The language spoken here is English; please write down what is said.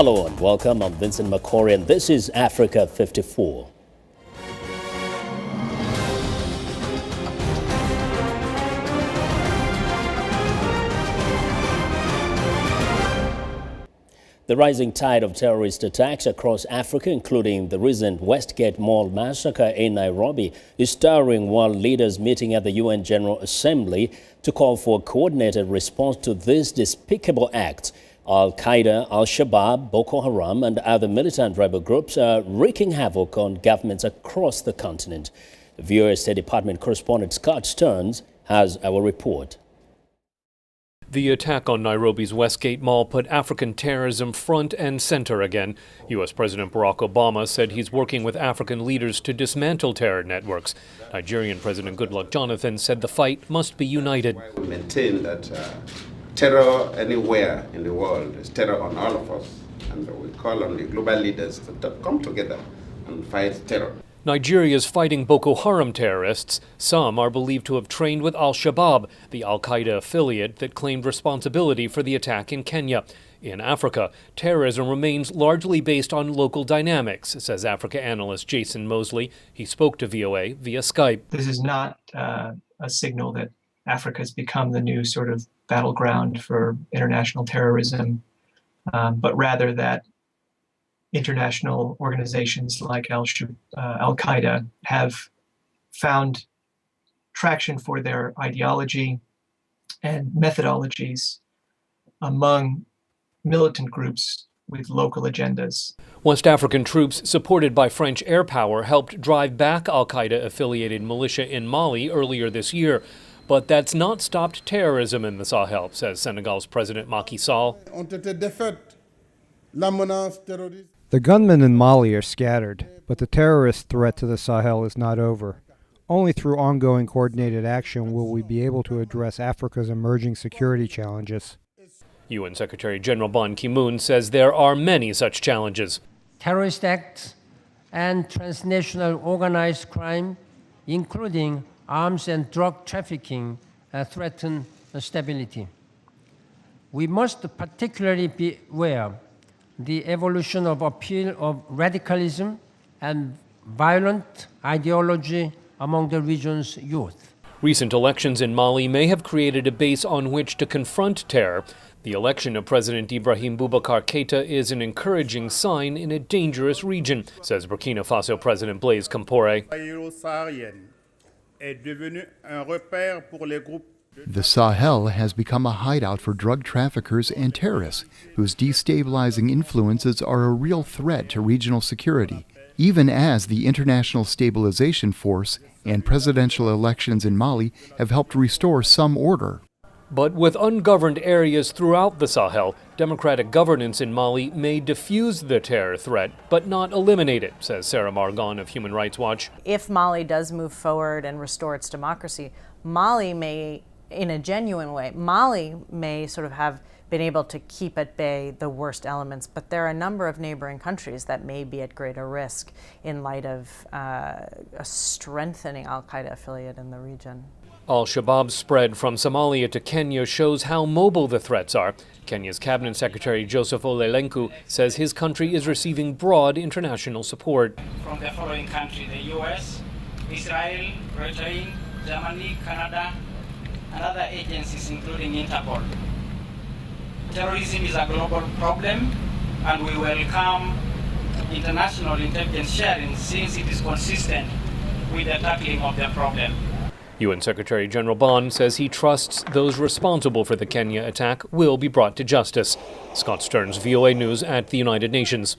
Hello and welcome. I'm Vincent McCory and this is Africa 54. The rising tide of terrorist attacks across Africa, including the recent Westgate Mall massacre in Nairobi, is stirring world leaders meeting at the UN General Assembly to call for a coordinated response to these despicable acts. Al-Qaeda, Al-Shabaab, Boko Haram and other militant rebel groups are wreaking havoc on governments across the continent. The VOA State Department correspondent Scott Stearns has our report. The attack on Nairobi's Westgate Mall put African terrorism front and center again. U.S. President Barack Obama said he's working with African leaders to dismantle terror networks. Nigerian President Goodluck Jonathan said the fight must be united. We maintain that terror anywhere in the world is terror on all of us, and we call on the global leaders to come together and fight terror. Nigeria is fighting Boko Haram terrorists. Some are believed to have trained with Al-Shabaab, the Al-Qaeda affiliate that claimed responsibility for the attack in Kenya. In Africa, terrorism remains largely based on local dynamics, says Africa analyst Jason Mosley. He spoke to VOA via Skype. This is not a signal that Africa has become the new sort of battleground for international terrorism, but rather that international organizations like Al-Qaeda have found traction for their ideology and methodologies among militant groups with local agendas. West African troops supported by French air power helped drive back Al-Qaeda-affiliated militia in Mali earlier this year. But that's not stopped terrorism in the Sahel, says Senegal's President Macky Sall. The gunmen in Mali are scattered, but the terrorist threat to the Sahel is not over. Only through ongoing coordinated action will we be able to address Africa's emerging security challenges. UN Secretary General Ban Ki-moon says there are many such challenges. Terrorist acts and transnational organized crime, including arms and drug trafficking, threaten stability. We must particularly be aware the evolution of appeal of radicalism and violent ideology among the region's youth. Recent elections in Mali may have created a base on which to confront terror. The election of President Ibrahim Boubacar Keïta is an encouraging sign in a dangerous region, says Burkina Faso President Blaise Compaoré. The Sahel has become a hideout for drug traffickers and terrorists, whose destabilizing influences are a real threat to regional security, even as the International Stabilization Force and presidential elections in Mali have helped restore some order. But with ungoverned areas throughout the Sahel, democratic governance in Mali may diffuse the terror threat, but not eliminate it, says Sarah Margon of Human Rights Watch. If Mali does move forward and restore its democracy, Mali may, in a genuine way, Mali may sort of have been able to keep at bay the worst elements, but there are a number of neighboring countries that may be at greater risk in light of a strengthening Al-Qaeda affiliate in the region. Al-Shabaab's spread from Somalia to Kenya shows how mobile the threats are. Kenya's Cabinet Secretary Joseph Ole Lenku says his country is receiving broad international support. From the following countries: the US, Israel, Britain, Germany, Canada, and other agencies including Interpol. Terrorism is a global problem, and we welcome international intelligence sharing since it is consistent with the tackling of the problem. UN Secretary General Ban says he trusts those responsible for the Kenya attack will be brought to justice. Scott Stearns, VOA News at the United Nations.